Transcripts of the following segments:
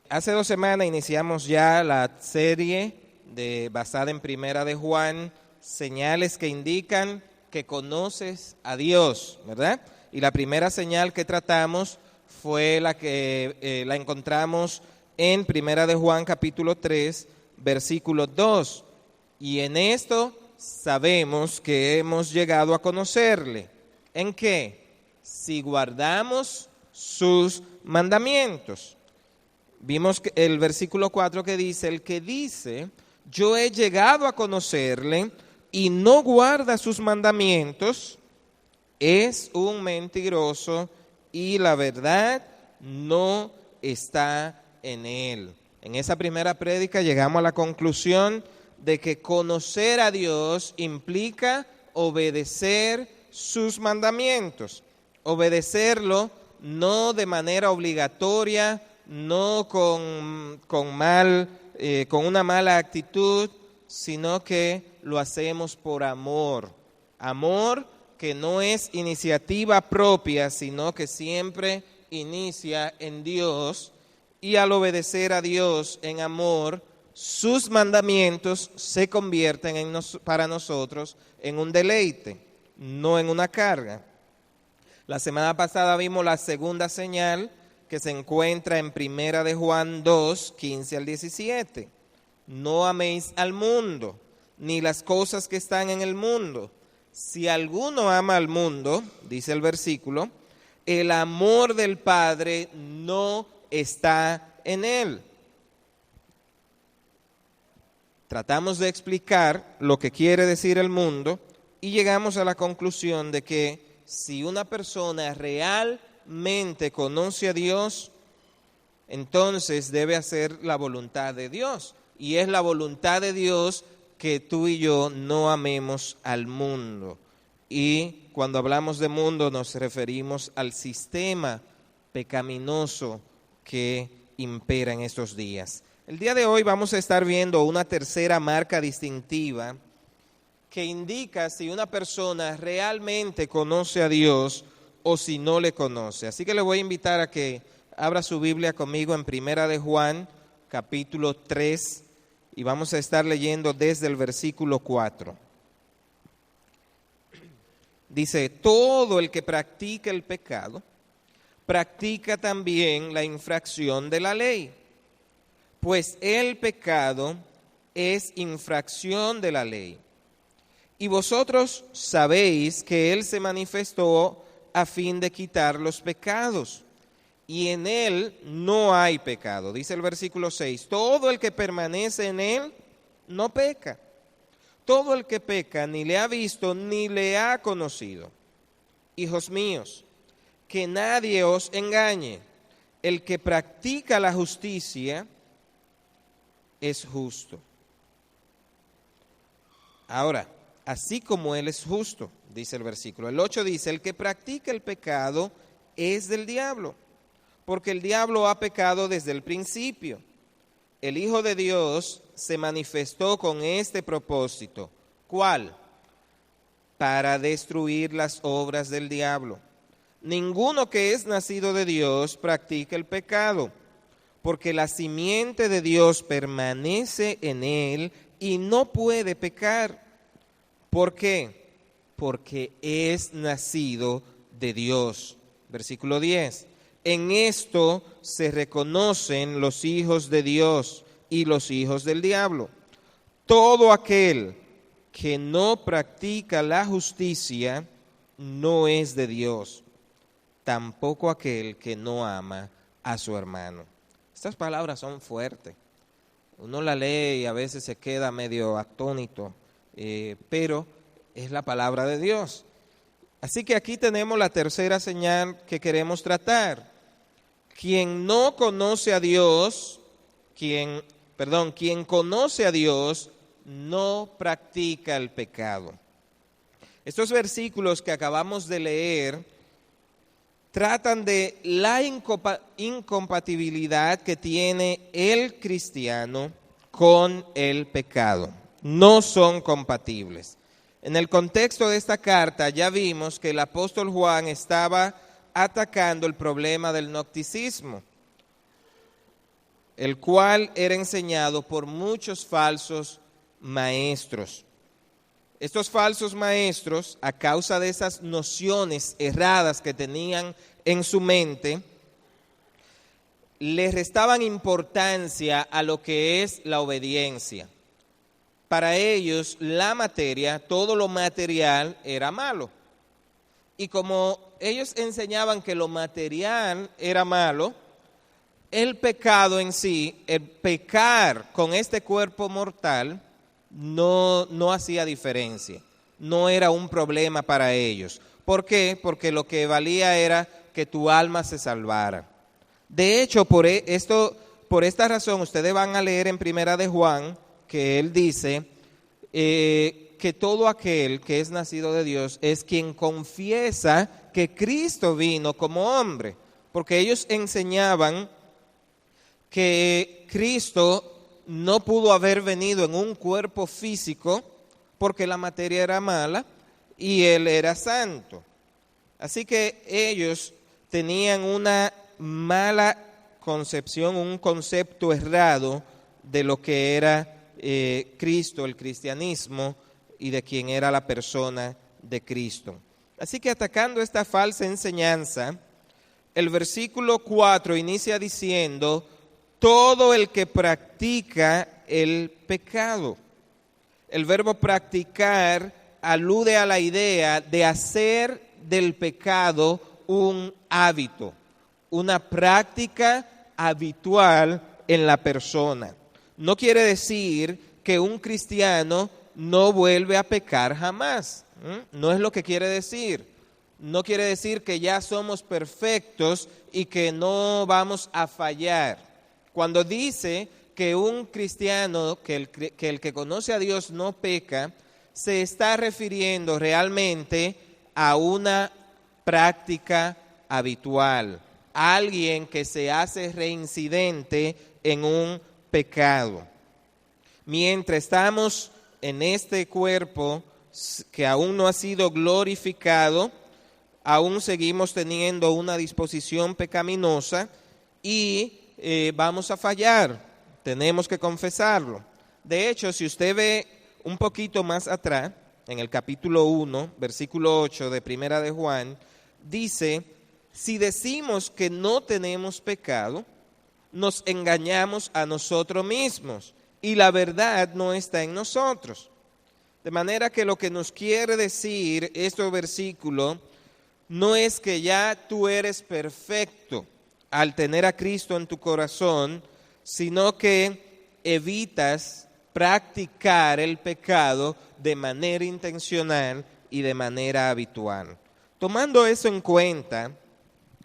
Hace 2 semanas iniciamos ya la serie basada en Primera de Juan, señales que indican que conoces a Dios, ¿verdad? Y la primera señal que tratamos fue la que la encontramos en Primera de Juan capítulo 3, versículo 2. Y en esto sabemos que hemos llegado a conocerle. ¿En qué? Si guardamos sus mandamientos. Vimos el versículo 4 que dice, el que dice, yo he llegado a conocerle y no guarda sus mandamientos, es un mentiroso y la verdad no está en él. En esa primera prédica llegamos a la conclusión de que conocer a Dios implica obedecer sus mandamientos. Obedecerlo no de manera obligatoria, no con una mala actitud, sino que lo hacemos por amor. Amor que no es iniciativa propia, sino que siempre inicia en Dios, y al obedecer a Dios en amor, sus mandamientos se convierten para nosotros en un deleite, no en una carga. La semana pasada vimos la segunda señal que se encuentra en Primera de Juan 2, 15 al 17. No améis al mundo, ni las cosas que están en el mundo. Si alguno ama al mundo, dice el versículo, el amor del Padre no está en él. Tratamos de explicar lo que quiere decir el mundo y llegamos a la conclusión de que si una persona realmente conoce a Dios, entonces debe hacer la voluntad de Dios. Y es la voluntad de Dios que tú y yo no amemos al mundo. Y cuando hablamos de mundo nos referimos al sistema pecaminoso que impera en estos días. El día de hoy vamos a estar viendo una tercera marca distintiva que indica si una persona realmente conoce a Dios o si no le conoce. Así que le voy a invitar a que abra su Biblia conmigo en Primera de Juan, capítulo 3, y vamos a estar leyendo desde el versículo 4. Dice, todo el que practica el pecado, practica también la infracción de la ley, pues el pecado es infracción de la ley. Y vosotros sabéis que Él se manifestó a fin de quitar los pecados, y en Él no hay pecado. Dice el versículo 6, todo el que permanece en Él no peca. Todo el que peca ni le ha visto ni le ha conocido. Hijos míos, que nadie os engañe. El que practica la justicia es justo. Ahora, así como Él es justo, dice el versículo. El 8 dice, el que practica el pecado es del diablo, porque el diablo ha pecado desde el principio. El Hijo de Dios se manifestó con este propósito. ¿Cuál? Para destruir las obras del diablo. Ninguno que es nacido de Dios practica el pecado, porque la simiente de Dios permanece en él y no puede pecar. ¿Por qué? Porque es nacido de Dios. Versículo 10. En esto se reconocen los hijos de Dios y los hijos del diablo. Todo aquel que no practica la justicia no es de Dios, tampoco aquel que no ama a su hermano. Estas palabras son fuertes. Uno la lee y a veces se queda medio atónito, pero es la palabra de Dios. Así que aquí tenemos la tercera señal que queremos tratar. Quien no conoce a Dios, quien conoce a Dios no practica el pecado. Estos versículos que acabamos de leer tratan de la incompatibilidad que tiene el cristiano con el pecado. No son compatibles. En el contexto de esta carta ya vimos que el apóstol Juan estaba atacando el problema del gnosticismo. el cual era enseñado por muchos falsos maestros. Estos falsos maestros, a causa de esas nociones erradas que tenían en su mente, le restaban importancia a lo que es la obediencia. Para ellos, la materia, todo lo material, era malo. Y como ellos enseñaban que lo material era malo, el pecado en sí, el pecar con este cuerpo mortal, no hacía diferencia. No era un problema para ellos. ¿Por qué? Porque lo que valía era que tu alma se salvara. De hecho, por esta razón, ustedes van a leer en Primera de Juan, que él dice que todo aquel que es nacido de Dios es quien confiesa que Cristo vino como hombre. Porque ellos enseñaban que Cristo no pudo haber venido en un cuerpo físico porque la materia era mala y Él era santo. Así que ellos tenían una mala concepción, un concepto errado de lo que era Cristo, el cristianismo, y de quién era la persona de Cristo. Así que atacando esta falsa enseñanza, el versículo 4 inicia diciendo: todo el que practica el pecado. El verbo practicar alude a la idea de hacer del pecado un hábito, una práctica habitual en la persona. No quiere decir que un cristiano no vuelve a pecar jamás. No es lo que quiere decir. No quiere decir que ya somos perfectos y que no vamos a fallar. Cuando dice que un cristiano, que el que conoce a Dios no peca, se está refiriendo realmente a una práctica habitual, alguien que se hace reincidente en un pecado. Mientras estamos en este cuerpo que aún no ha sido glorificado, aún seguimos teniendo una disposición pecaminosa y vamos a fallar, tenemos que confesarlo. De hecho, si usted ve un poquito más atrás, en el capítulo 1, versículo 8 de Primera de Juan, dice: si decimos que no tenemos pecado, nos engañamos a nosotros mismos y la verdad no está en nosotros. De manera que lo que nos quiere decir este versículo no es que ya tú eres perfecto al tener a Cristo en tu corazón, sino que evitas practicar el pecado de manera intencional y de manera habitual. Tomando eso en cuenta,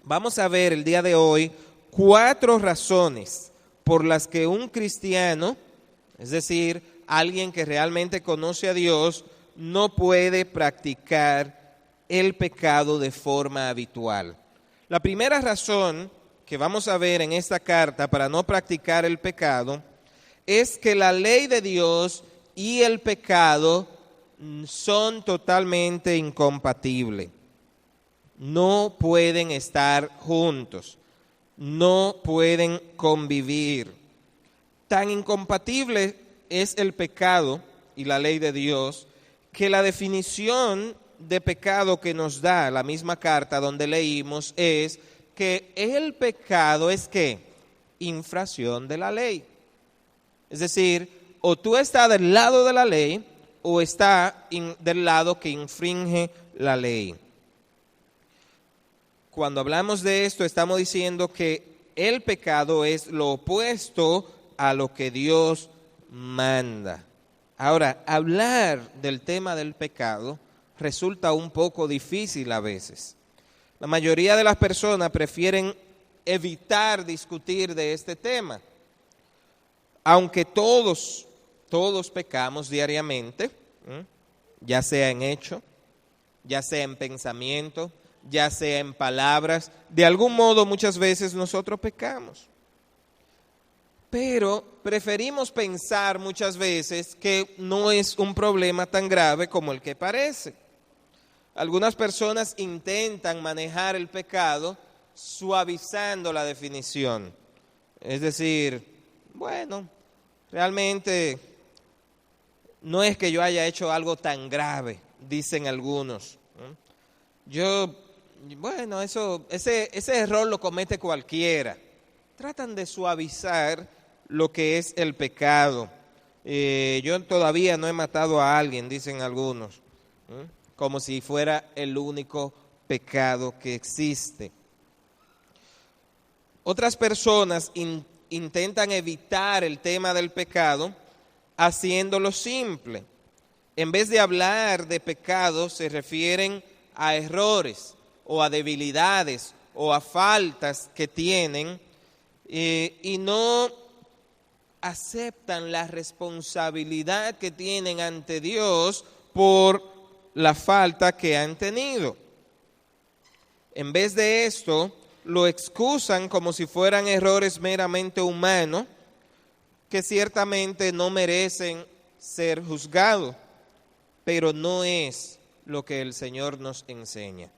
vamos a ver el día de hoy 4 razones por las que un cristiano, es decir, alguien que realmente conoce a Dios, no puede practicar el pecado de forma habitual. La primera razón que vamos a ver en esta carta para no practicar el pecado es que la ley de Dios y el pecado son totalmente incompatibles. No pueden estar juntos, no pueden convivir. Tan incompatible es el pecado y la ley de Dios que la definición de pecado que nos da la misma carta donde leímos es que el pecado es ¿qué? Infracción de la ley. Es decir, o tú estás del lado de la ley o estás del lado que infringe la ley. Cuando hablamos de esto estamos diciendo que el pecado es lo opuesto a lo que Dios manda. Ahora, hablar del tema del pecado resulta un poco difícil a veces. La mayoría de las personas prefieren evitar discutir de este tema, aunque todos pecamos diariamente, ya sea en hecho, ya sea en pensamiento, ya sea en palabras. De algún modo muchas veces nosotros pecamos. Pero preferimos pensar muchas veces que no es un problema tan grave como el que parece. Algunas personas intentan manejar el pecado suavizando la definición. Es decir, bueno, realmente no es que yo haya hecho algo tan grave, dicen algunos. Bueno, ese error lo comete cualquiera. Tratan de suavizar lo que es el pecado. Yo todavía no he matado a alguien, dicen algunos, como si fuera el único pecado que existe. Otras personas intentan evitar el tema del pecado haciéndolo simple. En vez de hablar de pecado, se refieren a errores o a debilidades o a faltas que tienen y no aceptan la responsabilidad que tienen ante Dios por la falta que han tenido. En vez de esto, lo excusan como si fueran errores meramente humanos que ciertamente no merecen ser juzgados, pero no es lo que el Señor nos enseña.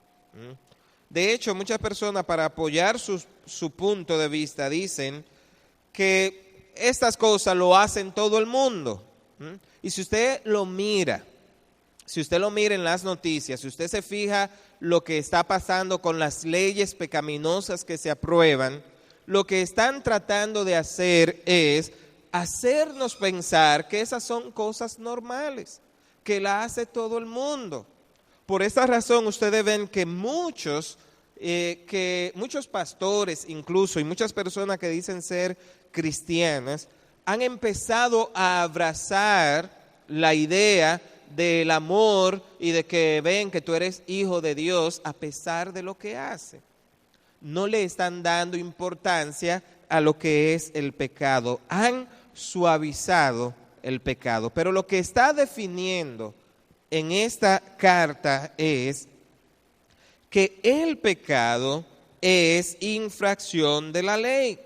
De hecho, muchas personas, para apoyar su punto de vista, dicen que estas cosas lo hacen todo el mundo. Y si usted lo mira en las noticias, si usted se fija lo que está pasando con las leyes pecaminosas que se aprueban, lo que están tratando de hacer es hacernos pensar que esas son cosas normales, que la hace todo el mundo. Por esta razón ustedes ven que muchos pastores incluso y muchas personas que dicen ser cristianas han empezado a abrazar la idea del amor y de que ven que tú eres hijo de Dios a pesar de lo que hace. No le están dando importancia a lo que es el pecado. Han suavizado el pecado. Pero lo que está definiendo en esta carta es que el pecado es infracción de la ley.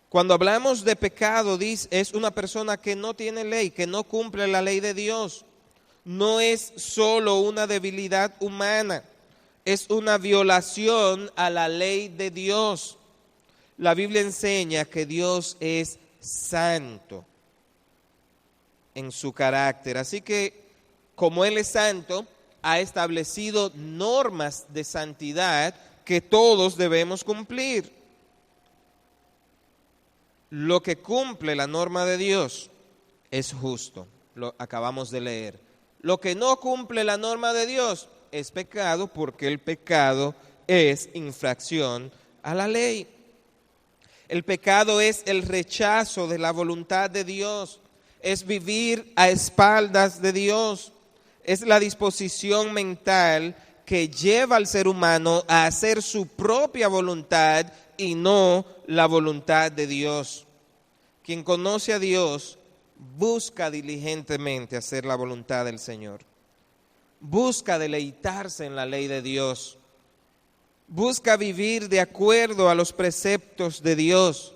Cuando hablamos de pecado, es una persona que no tiene ley, que no cumple la ley de Dios. No es solo una debilidad humana, es una violación a la ley de Dios. La Biblia enseña que Dios es santo en su carácter. Así que, como Él es santo, ha establecido normas de santidad que todos debemos cumplir. Lo que cumple la norma de Dios es justo, lo acabamos de leer. Lo que no cumple la norma de Dios es pecado, porque el pecado es infracción a la ley. El pecado es el rechazo de la voluntad de Dios, es vivir a espaldas de Dios, es la disposición mental que lleva al ser humano a hacer su propia voluntad y no la voluntad de Dios. Quien conoce a Dios busca diligentemente hacer la voluntad del Señor. Busca deleitarse en la ley de Dios. Busca vivir de acuerdo a los preceptos de Dios.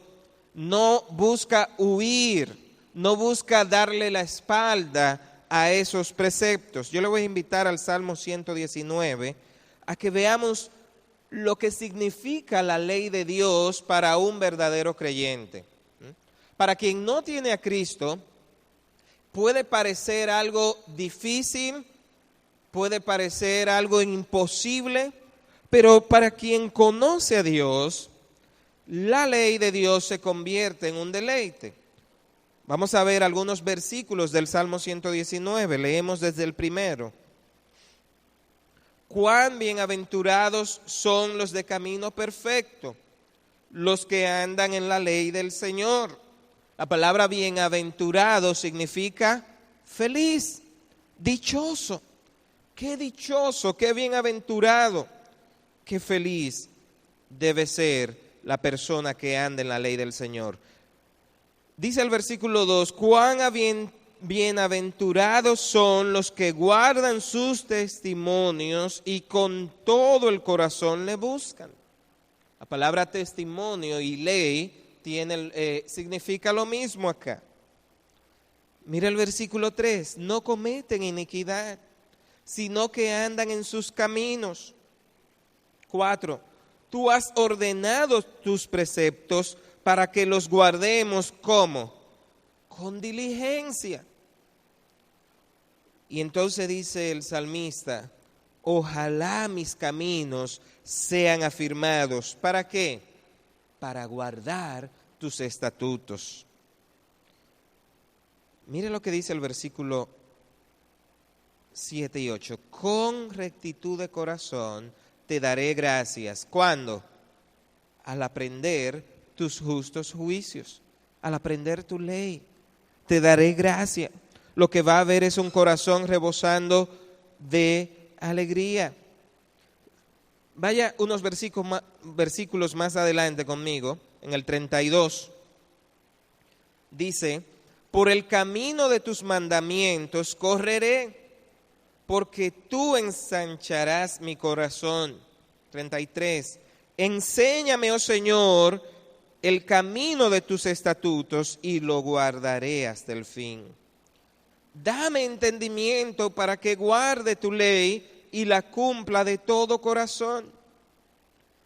No busca huir, no busca darle la espalda a esos preceptos. Yo le voy a invitar al Salmo 119 a que veamos lo que significa la ley de Dios para un verdadero creyente. Para quien no tiene a Cristo, puede parecer algo difícil, puede parecer algo imposible, pero para quien conoce a Dios, la ley de Dios se convierte en un deleite. Vamos a ver algunos versículos del Salmo 119, leemos desde el primero. Cuán bienaventurados son los de camino perfecto, los que andan en la ley del Señor. La palabra bienaventurado significa feliz, dichoso. Qué dichoso, qué bienaventurado, qué feliz debe ser la persona que anda en la ley del Señor. Dice el versículo 2, cuán bienaventurados son los que guardan sus testimonios y con todo el corazón le buscan. La palabra testimonio y ley significa lo mismo acá. Mira el versículo 3, no cometen iniquidad, sino que andan en sus caminos. 4, tú has ordenado tus preceptos para que los guardemos ¿cómo? Con diligencia. Y entonces dice el salmista, ojalá mis caminos sean afirmados. ¿Para qué? Para guardar tus estatutos. Mire lo que dice el versículo 7 y 8. Con rectitud de corazón te daré gracias. ¿Cuándo? Al aprender tus justos juicios, al aprender tu ley, te daré gracia. Lo que va a haber es un corazón rebosando de alegría. Vaya unos versículos más adelante conmigo, en el 32. Dice, por el camino de tus mandamientos correré, porque tú ensancharás mi corazón. 33. Enséñame, oh Señor, el camino de tus estatutos y lo guardaré hasta el fin. Dame entendimiento para que guarde tu ley y la cumpla de todo corazón.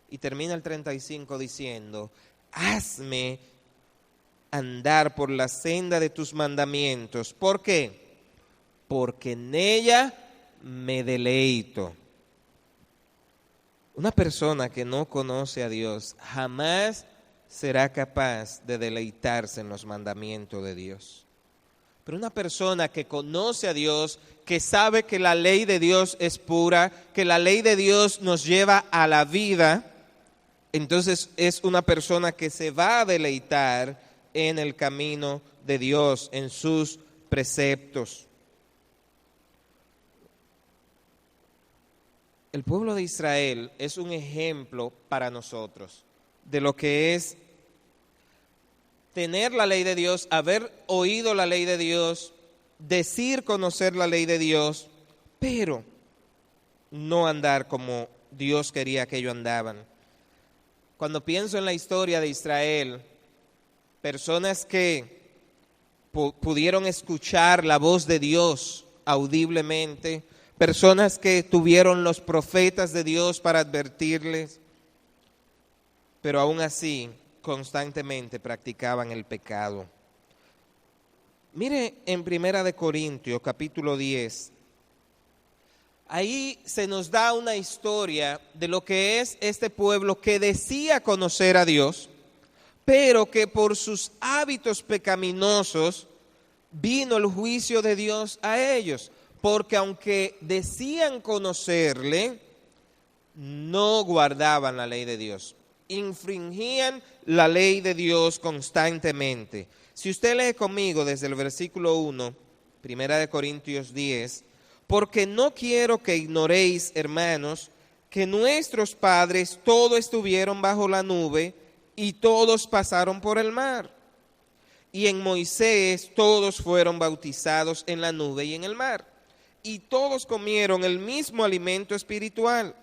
Y termina el 35 diciendo, hazme andar por la senda de tus mandamientos. ¿Por qué? Porque en ella me deleito. Una persona que no conoce a Dios jamás será capaz de deleitarse en los mandamientos de Dios. Pero una persona que conoce a Dios, que sabe que la ley de Dios es pura, que la ley de Dios nos lleva a la vida, entonces es una persona que se va a deleitar en el camino de Dios, en sus preceptos. El pueblo de Israel es un ejemplo para nosotros de lo que es tener la ley de Dios, haber oído la ley de Dios, decir conocer la ley de Dios, pero no andar como Dios quería que ellos andaban. Cuando pienso en la historia de Israel, personas que pudieron escuchar la voz de Dios audiblemente, personas que tuvieron los profetas de Dios para advertirles, pero aún así constantemente practicaban el pecado. Mire en 1 Corintios capítulo 10, ahí se nos da una historia de lo que es este pueblo que decía conocer a Dios, pero que por sus hábitos pecaminosos vino el juicio de Dios a ellos, porque aunque decían conocerle, no guardaban la ley de Dios, infringían la ley de Dios constantemente. Si usted lee conmigo desde el versículo 1, 1 Corintios 10, porque no quiero que ignoréis, hermanos, que nuestros padres todos estuvieron bajo la nube y todos pasaron por el mar. Y en Moisés todos fueron bautizados en la nube y en el mar. Y todos comieron el mismo alimento espiritual.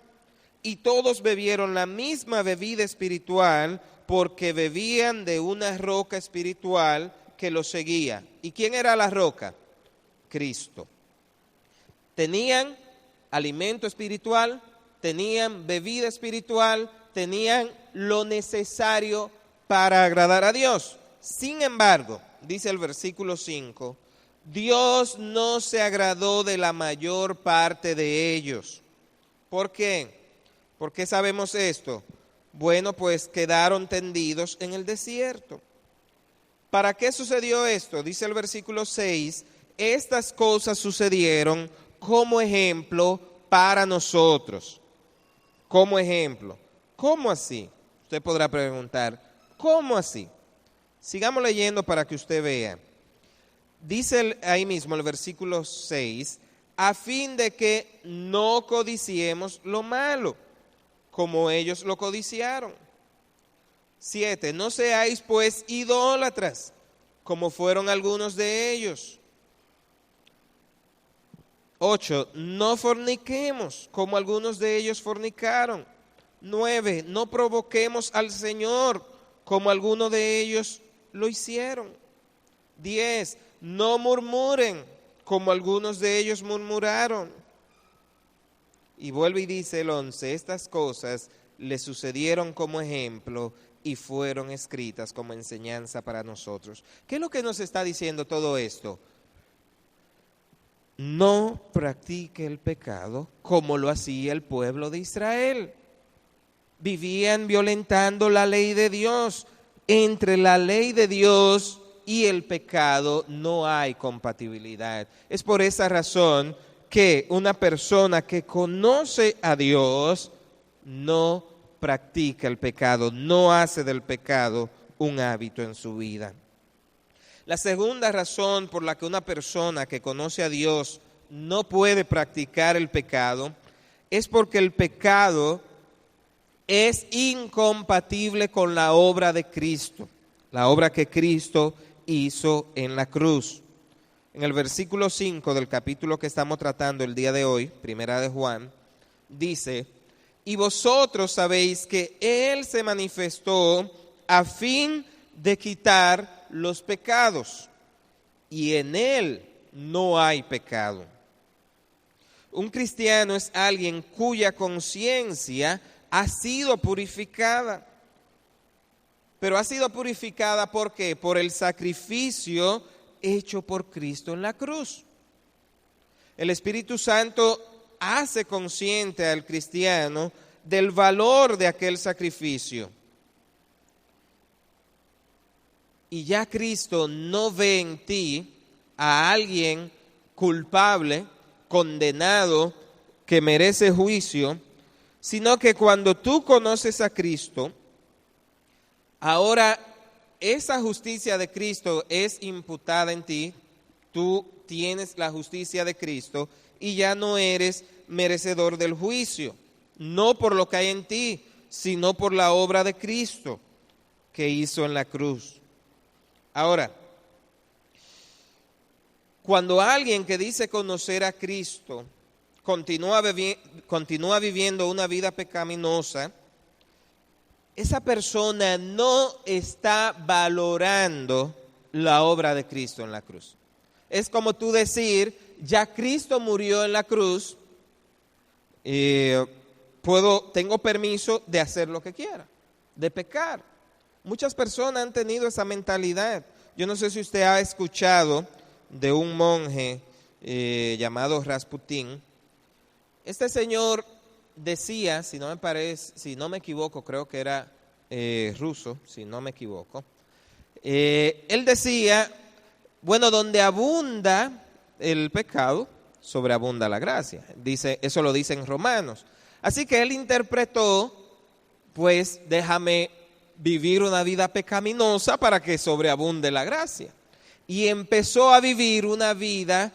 Y todos bebieron la misma bebida espiritual, porque bebían de una roca espiritual que los seguía. ¿Y quién era la roca? Cristo. Tenían alimento espiritual, tenían bebida espiritual, tenían lo necesario para agradar a Dios. Sin embargo, dice el versículo 5, Dios no se agradó de la mayor parte de ellos. ¿Por qué? ¿Por qué sabemos esto? Bueno, pues quedaron tendidos en el desierto. ¿Para qué sucedió esto? Dice el versículo 6, estas cosas sucedieron como ejemplo para nosotros. Como ejemplo. ¿Cómo así? Usted podrá preguntar, ¿cómo así? Sigamos leyendo para que usted vea. Dice ahí mismo el versículo 6, a fin de que no codiciemos lo malo, como ellos lo codiciaron. 7, no seáis pues idólatras, como fueron algunos de ellos. 8, no forniquemos, como algunos de ellos fornicaron. 9, no provoquemos al Señor, como algunos de ellos lo hicieron. 10, no murmuren, como algunos de ellos murmuraron. Y vuelve y dice el 11, estas cosas le sucedieron como ejemplo, y fueron escritas como enseñanza para nosotros. ¿Qué es lo que nos está diciendo todo esto? No practique el pecado como lo hacía el pueblo de Israel. Vivían violentando la ley de Dios. Entre la ley de Dios y el pecado no hay compatibilidad. Es por esa razón que una persona que conoce a Dios no practica el pecado, no hace del pecado un hábito en su vida. La segunda razón por la que una persona que conoce a Dios no puede practicar el pecado es porque el pecado es incompatible con la obra de Cristo, la obra que Cristo hizo en la cruz. En el versículo 5 del capítulo que estamos tratando el día de hoy, Primera de Juan, dice: y vosotros sabéis que Él se manifestó a fin de quitar los pecados, y en Él no hay pecado. Un cristiano es alguien cuya conciencia ha sido purificada. Pero ha sido purificada ¿por qué? Por el sacrificio hecho por Cristo en la cruz. El Espíritu Santo hace consciente al cristiano del valor de aquel sacrificio. Y ya Cristo no ve en ti a alguien culpable, condenado, que merece juicio, sino que cuando tú conoces a Cristo, ahora esa justicia de Cristo es imputada en ti, tú tienes la justicia de Cristo y ya no eres merecedor del juicio, no por lo que hay en ti, sino por la obra de Cristo que hizo en la cruz. Ahora, cuando alguien que dice conocer a Cristo continúa viviendo una vida pecaminosa, esa persona no está valorando la obra de Cristo en la cruz. Es como tú decir, ya Cristo murió en la cruz, tengo permiso de hacer lo que quiera, de pecar. Muchas personas han tenido esa mentalidad. Yo no sé si usted ha escuchado de un monje llamado Rasputín. Este señor decía, si no me equivoco, creo que era ruso, si no me equivoco. Él decía, bueno, donde abunda el pecado, sobreabunda la gracia. Dice, eso lo dice en Romanos. Así que él interpretó, pues déjame vivir una vida pecaminosa para que sobreabunde la gracia. Y empezó a vivir una vida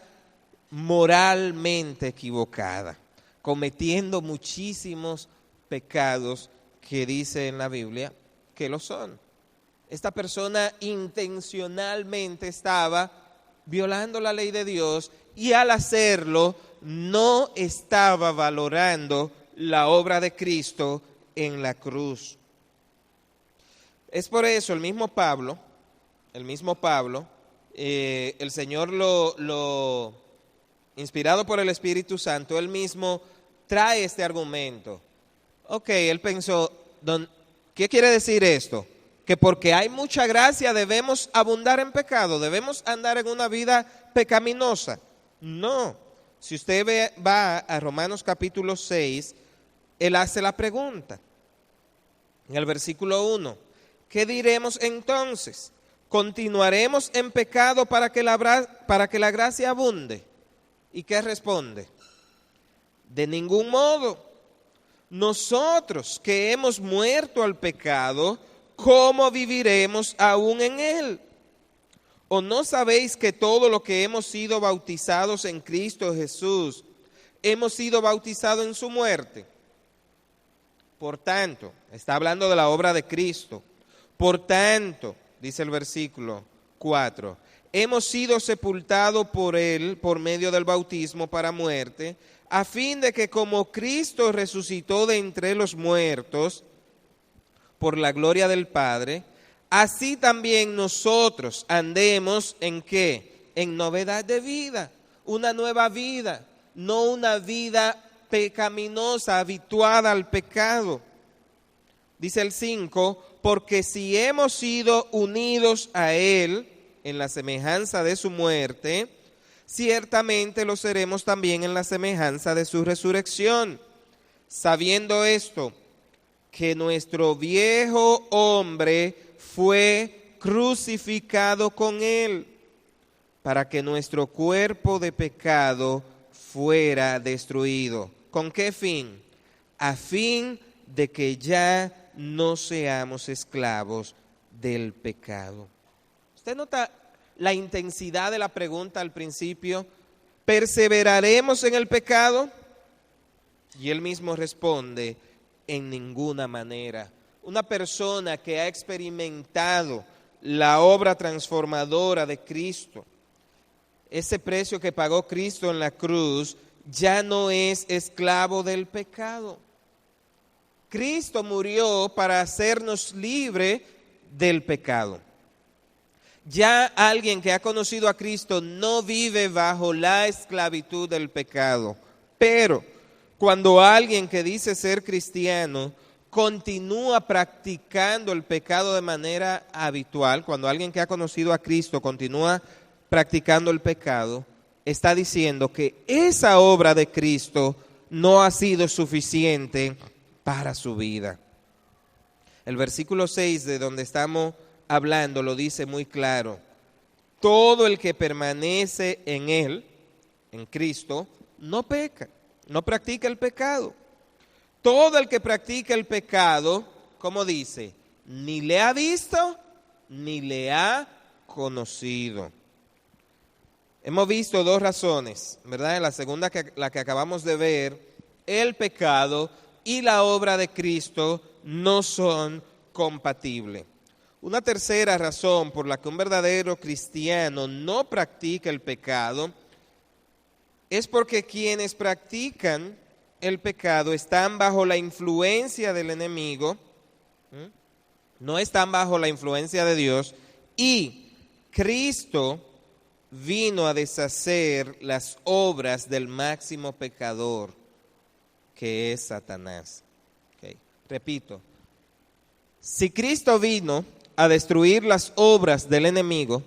moralmente equivocada, cometiendo muchísimos pecados que dice en la Biblia que lo son. Esta persona intencionalmente estaba violando la ley de Dios y al hacerlo no estaba valorando la obra de Cristo en la cruz. Es por eso el mismo Pablo, el Señor lo inspirado por el Espíritu Santo, él mismo trae este argumento. Ok, él pensó, ¿qué quiere decir esto? Que porque hay mucha gracia debemos abundar en pecado, debemos andar en una vida pecaminosa. No, si usted va a Romanos capítulo 6, él hace la pregunta. En el versículo 1, ¿qué diremos entonces? ¿Continuaremos en pecado para que la gracia abunde? ¿Y qué responde? De ningún modo. Nosotros que hemos muerto al pecado, ¿cómo viviremos aún en él? ¿O no sabéis que todo lo que hemos sido bautizados en Cristo Jesús, hemos sido bautizados en su muerte? Por tanto, está hablando de la obra de Cristo. Por tanto, dice el versículo 4, hemos sido sepultados por él por medio del bautismo para muerte, a fin de que como Cristo resucitó de entre los muertos por la gloria del Padre, así también nosotros andemos ¿en qué? En novedad de vida, una nueva vida, no una vida pecaminosa, habituada al pecado. Dice el 5, porque si hemos sido unidos a Él en la semejanza de su muerte, ciertamente lo seremos también en la semejanza de su resurrección. Sabiendo esto, que nuestro viejo hombre fue crucificado con Él, para que nuestro cuerpo de pecado fuera destruido. ¿Con qué fin? A fin de que ya no seamos esclavos del pecado. ¿Usted nota la intensidad de la pregunta al principio? ¿Perseveraremos en el pecado? Y él mismo responde, en ninguna manera. Una persona que ha experimentado la obra transformadora de Cristo, ese precio que pagó Cristo en la cruz, ya no es esclavo del pecado. Cristo murió para hacernos libres del pecado. Ya alguien que ha conocido a Cristo no vive bajo la esclavitud del pecado. Pero cuando alguien que dice ser cristiano continúa practicando el pecado de manera habitual, cuando alguien que ha conocido a Cristo continúa practicando el pecado, está diciendo que esa obra de Cristo no ha sido suficiente para su vida. El versículo 6 de donde estamos hablando lo dice muy claro. Todo el que permanece en Él, en Cristo, no peca, no practica el pecado. Todo el que practica el pecado, como dice, ni le ha visto ni le ha conocido. Hemos visto dos razones, ¿verdad? La segunda, la que acabamos de ver, el pecado y la obra de Cristo no son compatibles. Una tercera razón por la que un verdadero cristiano no practica el pecado es porque quienes practican el pecado están bajo la influencia del enemigo, no están bajo la influencia de Dios, y Cristo vino a deshacer las obras del máximo pecador, que es Satanás. Okay. Repito, si Cristo vino a destruir las obras del enemigo,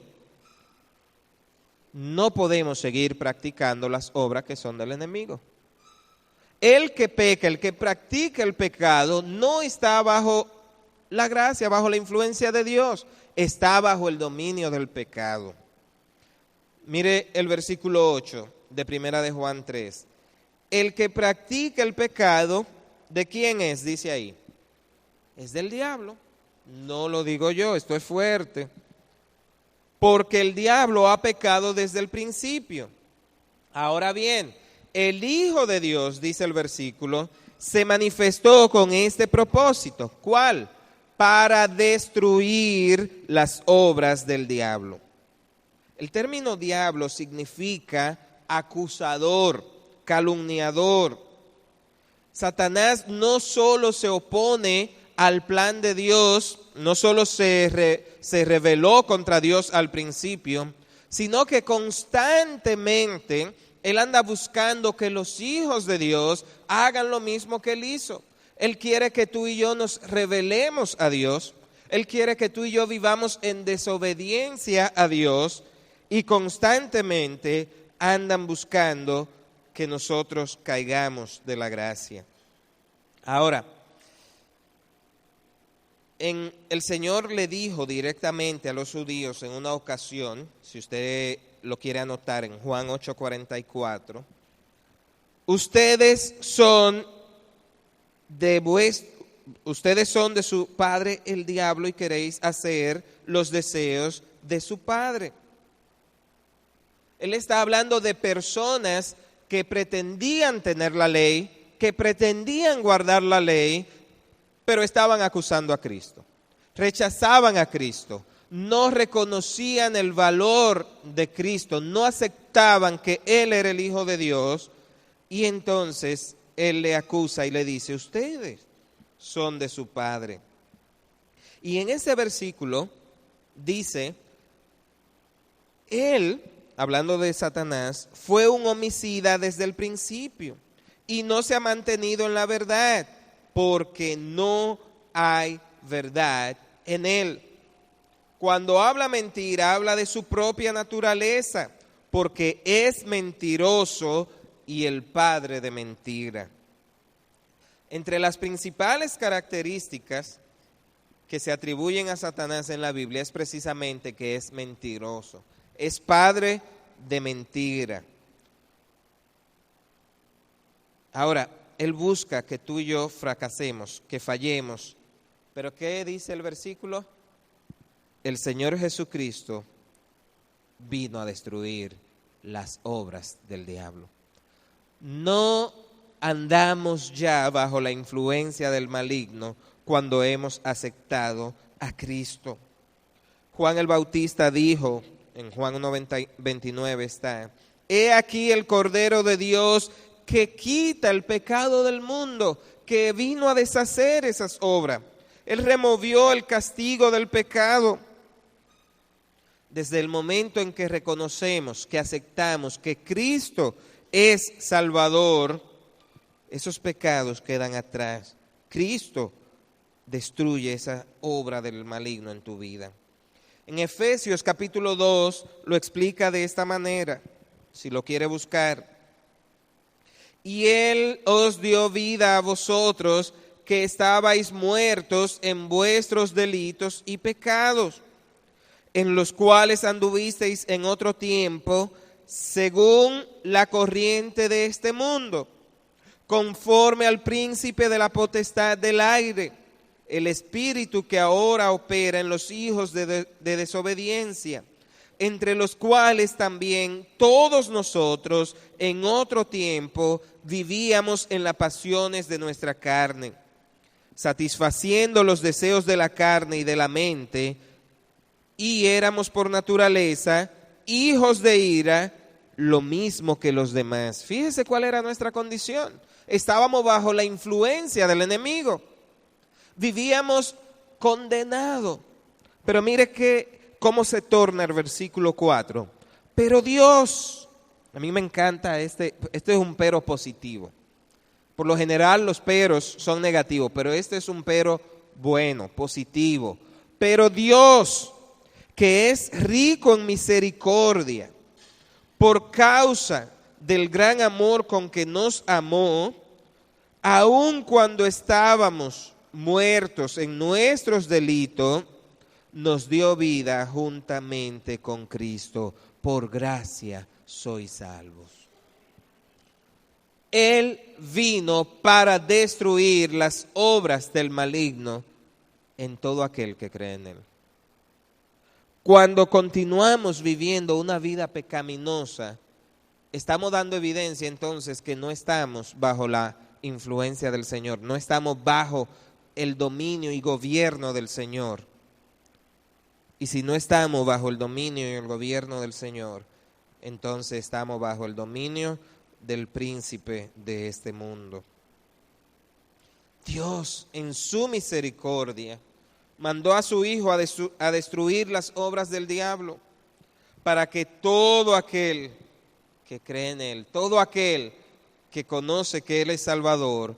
no podemos seguir practicando las obras que son del enemigo. El que peca, el que practica el pecado, no está bajo la gracia, bajo la influencia de Dios, está bajo el dominio del pecado. Mire el versículo 8 de Primera de Juan 3. El que practica el pecado, ¿de quién es? Dice ahí. Es del diablo. No lo digo yo, esto es fuerte. Porque el diablo ha pecado desde el principio. Ahora bien, el Hijo de Dios, dice el versículo, se manifestó con este propósito. ¿Cuál? Para destruir las obras del diablo. El término diablo significa acusador, calumniador. Satanás no solo se opone al plan de Dios, no solo se rebeló contra Dios al principio, sino que constantemente él anda buscando que los hijos de Dios hagan lo mismo que él hizo. Él quiere que tú y yo nos rebelemos a Dios. Él quiere que tú y yo vivamos en desobediencia a Dios y constantemente andan buscando que nosotros caigamos de la gracia. Ahora, el Señor le dijo directamente a los judíos en una ocasión, si usted lo quiere anotar en Juan 8:44, ustedes son de su padre el diablo y queréis hacer los deseos de su padre. Él está hablando de personas que pretendían tener la ley, que pretendían guardar la ley, pero estaban acusando a Cristo. Rechazaban a Cristo, no reconocían el valor de Cristo, no aceptaban que Él era el Hijo de Dios, y entonces Él le acusa y le dice, ustedes son de su padre. Y en ese versículo dice, Él, hablando de Satanás, fue un homicida desde el principio y no se ha mantenido en la verdad, porque no hay verdad en él. Cuando habla mentira, habla de su propia naturaleza, porque es mentiroso y el padre de mentira. Entre las principales características que se atribuyen a Satanás en la Biblia es precisamente que es mentiroso, es padre de mentira. Ahora, él busca que tú y yo fracasemos, que fallemos. ¿Pero qué dice el versículo? El Señor Jesucristo vino a destruir las obras del diablo. No andamos ya bajo la influencia del maligno cuando hemos aceptado a Cristo. Juan el Bautista dijo, en Juan 1:29 está, he aquí el Cordero de Dios que quita el pecado del mundo, que vino a deshacer esas obras. Él removió el castigo del pecado. Desde el momento en que reconocemos, que aceptamos que Cristo es Salvador, esos pecados quedan atrás. Cristo destruye esa obra del maligno en tu vida. En Efesios capítulo 2 lo explica de esta manera, si lo quiere buscar. Y Él os dio vida a vosotros que estabais muertos en vuestros delitos y pecados, en los cuales anduvisteis en otro tiempo, según la corriente de este mundo, conforme al príncipe de la potestad del aire, el espíritu que ahora opera en los hijos de desobediencia, entre los cuales también todos nosotros en otro tiempo vivíamos en las pasiones de nuestra carne, satisfaciendo los deseos de la carne y de la mente, y éramos por naturaleza hijos de ira, lo mismo que los demás. Fíjese cuál era nuestra condición. Estábamos bajo la influencia del enemigo. Vivíamos condenados. Pero mire cómo se torna el versículo 4. Pero Dios, a mí me encanta este es un pero positivo. Por lo general los peros son negativos, pero este es un pero bueno, positivo. Pero Dios, que es rico en misericordia, por causa del gran amor con que nos amó, aun cuando estábamos muertos en nuestros delitos, nos dio vida juntamente con Cristo. Por gracia sois salvos. Él vino para destruir las obras del maligno en todo aquel que cree en Él. Cuando continuamos viviendo una vida pecaminosa, estamos dando evidencia entonces que no estamos bajo la influencia del Señor, no estamos bajo el dominio y gobierno del Señor. Y si no estamos bajo el dominio y el gobierno del Señor, entonces estamos bajo el dominio del príncipe de este mundo. Dios, en su misericordia, mandó a su Hijo a destruir las obras del diablo, para que todo aquel que cree en Él, todo aquel que conoce que Él es Salvador,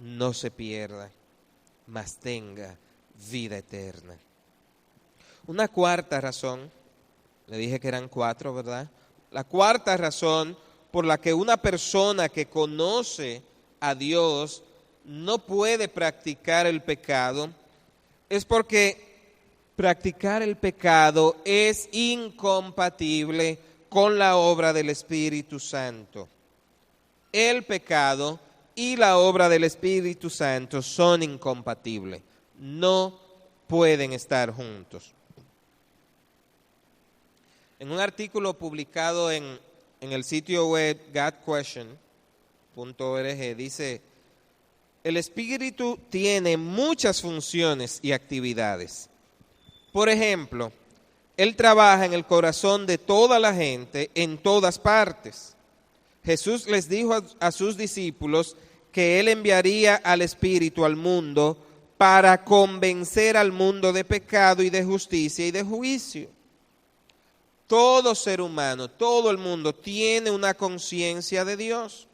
no se pierda, mas tenga vida eterna. Una cuarta razón, le dije que eran 4, ¿verdad? La cuarta razón por la que una persona que conoce a Dios no puede practicar el pecado es porque practicar el pecado es incompatible con la obra del Espíritu Santo. El pecado y la obra del Espíritu Santo son incompatibles, no pueden estar juntos. En un artículo publicado en el sitio web godquestion.org dice: el Espíritu tiene muchas funciones y actividades. Por ejemplo, Él trabaja en el corazón de toda la gente en todas partes. Jesús les dijo a sus discípulos que Él enviaría al Espíritu al mundo para convencer al mundo de pecado y de justicia y de juicio. Todo ser humano, todo el mundo tiene una conciencia de Dios,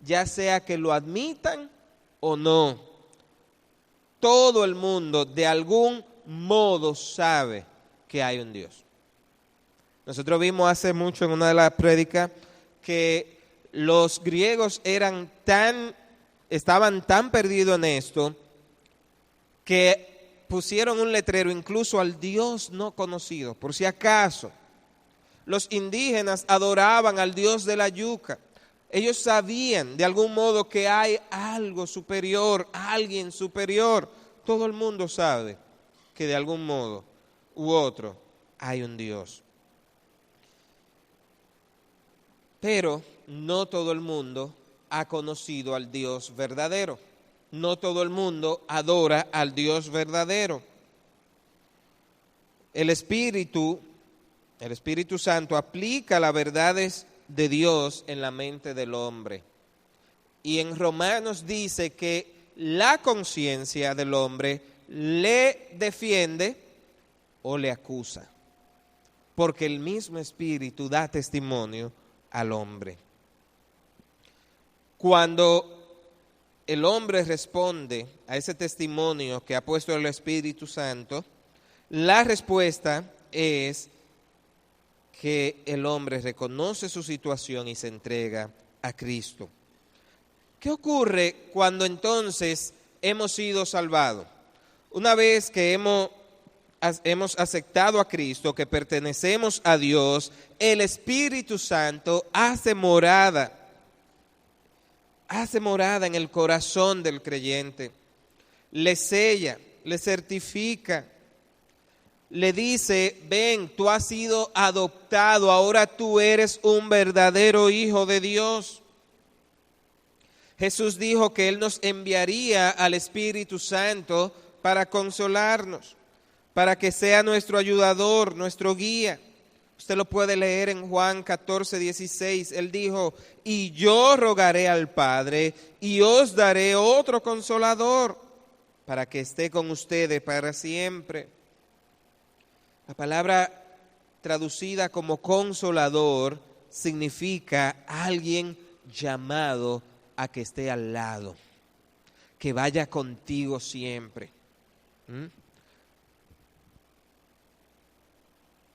ya sea que lo admitan o no. todo el mundo de algún modo sabe que hay un Dios. Nosotros vimos hace mucho en una de las prédicas que los griegos estaban tan perdidos en esto que pusieron un letrero incluso al Dios no conocido, por si acaso. Los indígenas adoraban al Dios de la yuca. Ellos sabían de algún modo que hay algo superior, alguien superior. Todo el mundo sabe que de algún modo u otro hay un Dios. Pero no todo el mundo ha conocido al Dios verdadero. No todo el mundo adora al Dios verdadero. El Espíritu Santo aplica las verdades de Dios en la mente del hombre. Y en Romanos dice que la conciencia del hombre le defiende o le acusa, porque el mismo Espíritu da testimonio al hombre. Cuando el hombre responde a ese testimonio que ha puesto el Espíritu Santo, la respuesta es que el hombre reconoce su situación y se entrega a Cristo. ¿Qué ocurre cuando entonces hemos sido salvados? Una vez que hemos aceptado a Cristo, que pertenecemos a Dios, el Espíritu Santo hace morada en el corazón del creyente, le sella, le certifica, le dice: ven, tú has sido adoptado, ahora tú eres un verdadero hijo de Dios. Jesús dijo que Él nos enviaría al Espíritu Santo para consolarnos, para que sea nuestro ayudador, nuestro guía. Usted lo puede leer en Juan 14:16. Él dijo: y yo rogaré al Padre y os daré otro consolador para que esté con ustedes para siempre. La palabra traducida como consolador significa alguien llamado a que esté al lado, que vaya contigo siempre.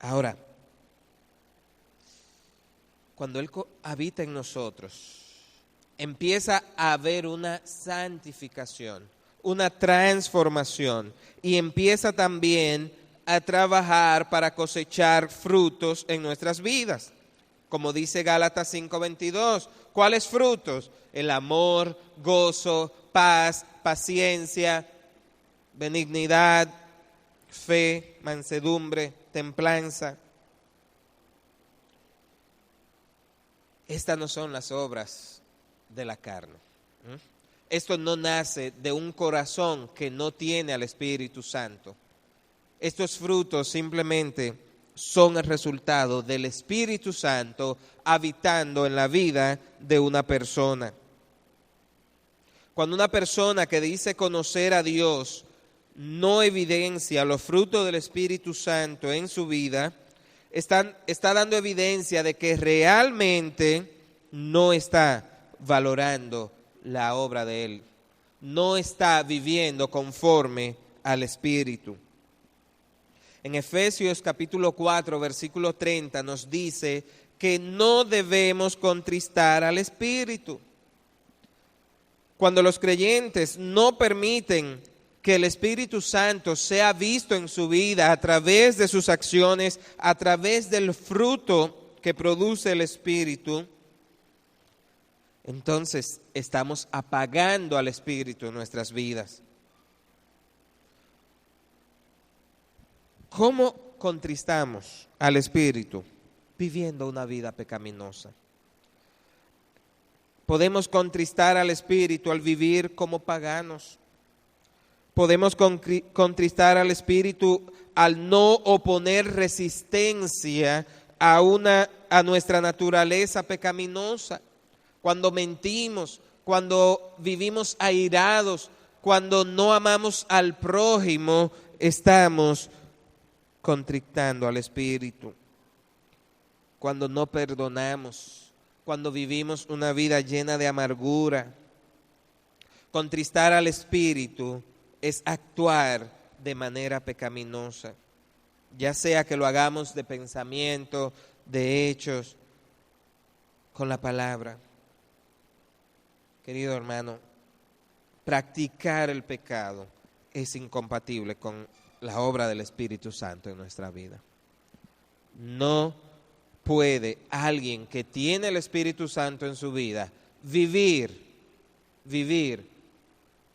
Ahora, cuando Él habita en nosotros, empieza a haber una santificación, una transformación, y empieza también a trabajar para cosechar frutos en nuestras vidas. Como dice Gálatas 5:22, ¿cuáles frutos? El amor, gozo, paz, paciencia, benignidad, fe, mansedumbre, templanza. Estas no son las obras de la carne. Esto no nace de un corazón que no tiene al Espíritu Santo. Estos frutos simplemente son el resultado del Espíritu Santo habitando en la vida de una persona. Cuando una persona que dice conocer a Dios no evidencia los frutos del Espíritu Santo en su vida, está dando evidencia de que realmente no está valorando la obra de Él, no está viviendo conforme al Espíritu. En Efesios capítulo 4, versículo 30 nos dice que no debemos contristar al Espíritu. Cuando los creyentes no permiten que el Espíritu Santo sea visto en su vida a través de sus acciones, a través del fruto que produce el Espíritu, entonces estamos apagando al Espíritu en nuestras vidas. ¿Cómo contristamos al Espíritu? Viviendo una vida pecaminosa. Podemos contristar al Espíritu al vivir como paganos. Podemos contristar al Espíritu al no oponer resistencia a nuestra naturaleza pecaminosa. Cuando mentimos, cuando vivimos airados, cuando no amamos al prójimo, estamos contristando al Espíritu. Cuando no perdonamos, cuando vivimos una vida llena de amargura. Contristar al Espíritu es actuar de manera pecaminosa, ya sea que lo hagamos de pensamiento, de hechos, con la palabra. Querido hermano, practicar el pecado es incompatible con la obra del Espíritu Santo en nuestra vida. No puede alguien que tiene el Espíritu Santo en su vida vivir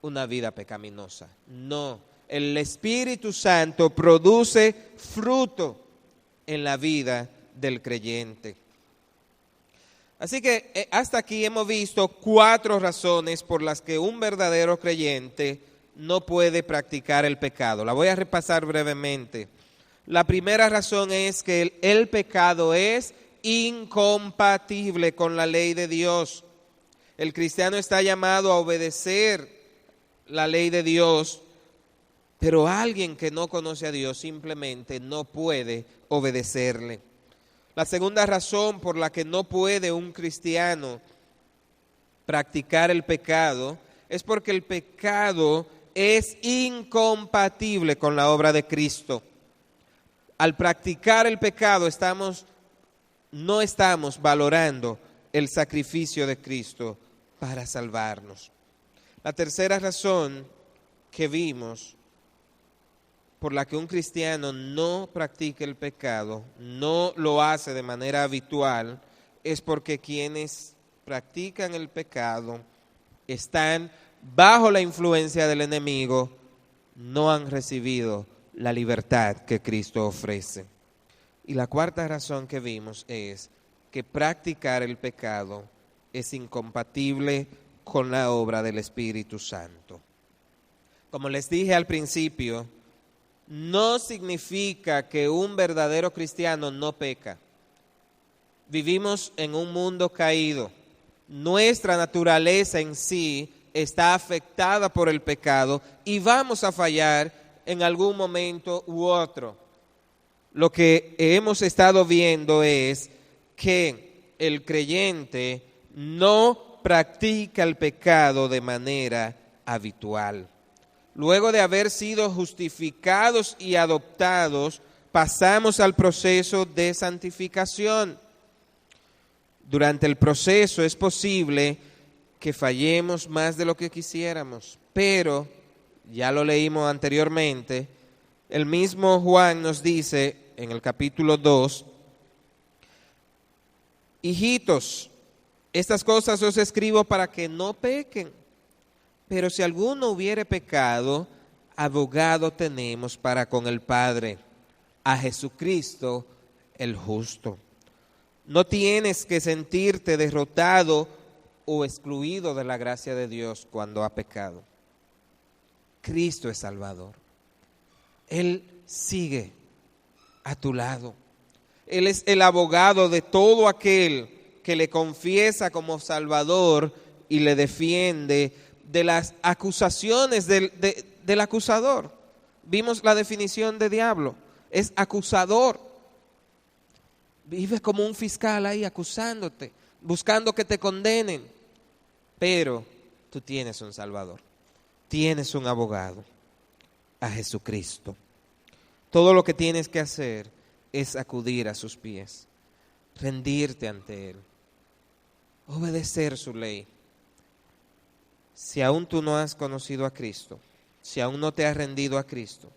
una vida pecaminosa. No, el Espíritu Santo produce fruto en la vida del creyente. Así que hasta aquí hemos visto 4 razones por las que un verdadero creyente no puede practicar el pecado. La voy a repasar brevemente. La primera razón es que el pecado es incompatible con la ley de Dios. El cristiano está llamado a obedecer la ley de Dios, pero alguien que no conoce a Dios simplemente no puede obedecerle. La segunda razón por la que no puede un cristiano practicar el pecado es porque el pecado es incompatible con la obra de Cristo. Al practicar el pecado no estamos valorando el sacrificio de Cristo para salvarnos. La tercera razón que vimos por la que un cristiano no practica el pecado, no lo hace de manera habitual, es porque quienes practican el pecado están bajo la influencia del enemigo, no han recibido la libertad que Cristo ofrece. Y la cuarta razón que vimos es que practicar el pecado es incompatible con la obra del Espíritu Santo. Como les dije al principio, no significa que un verdadero cristiano no peca. Vivimos en un mundo caído. Nuestra naturaleza en sí está afectada por el pecado y vamos a fallar en algún momento u otro. Lo que hemos estado viendo es que el creyente no practica el pecado de manera habitual. Luego de haber sido justificados y adoptados, pasamos al proceso de santificación. Durante el proceso es posible que fallemos más de lo que quisiéramos, pero, ya lo leímos anteriormente, el mismo Juan nos dice en el capítulo 2, hijitos, estas cosas os escribo para que no pequen. Pero si alguno hubiere pecado, abogado tenemos para con el Padre, a Jesucristo el justo. No tienes que sentirte derrotado o excluido de la gracia de Dios cuando ha pecado. Cristo es Salvador. Él sigue a tu lado. Él es el abogado de todo aquel que le confiesa como Salvador y le defiende de las acusaciones del acusador. Vimos la definición de diablo, es acusador. Vive como un fiscal ahí acusándote, buscando que te condenen. Pero tú tienes un Salvador, tienes un abogado, a Jesucristo. Todo lo que tienes que hacer es acudir a sus pies, rendirte ante Él, obedecer su ley. Si aún tú no has conocido a Cristo, si aún no te has rendido a Cristo,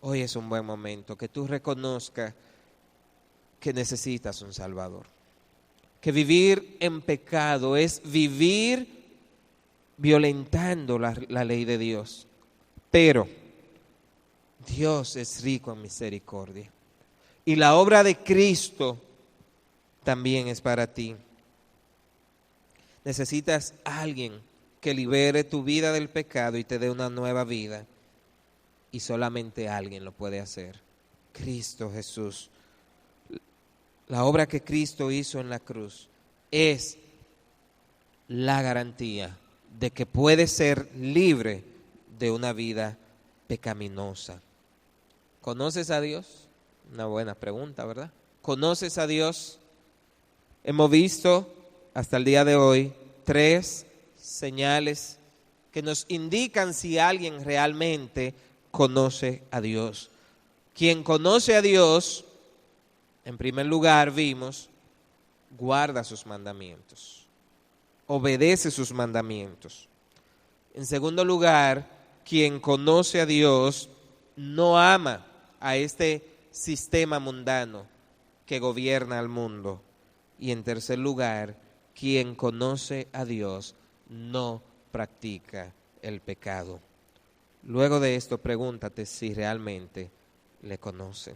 hoy es un buen momento que tú reconozcas que necesitas un Salvador. Que vivir en pecado es vivir violentando la ley de Dios. Pero Dios es rico en misericordia. Y la obra de Cristo también es para ti. Necesitas a alguien que libere tu vida del pecado y te dé una nueva vida. Y solamente alguien lo puede hacer. Cristo Jesús. La obra que Cristo hizo en la cruz es la garantía de que puedes ser libre de una vida pecaminosa. ¿Conoces a Dios? Una buena pregunta, ¿verdad? ¿Conoces a Dios? Hemos visto hasta el día de hoy 3 señales que nos indican si alguien realmente conoce a Dios. Quien conoce a Dios, en primer lugar vimos, guarda sus mandamientos, obedece sus mandamientos. En segundo lugar, quien conoce a Dios no ama a este sistema mundano que gobierna al mundo. Y en tercer lugar, quien conoce a Dios no practica el pecado. Luego de esto, pregúntate si realmente le conoce.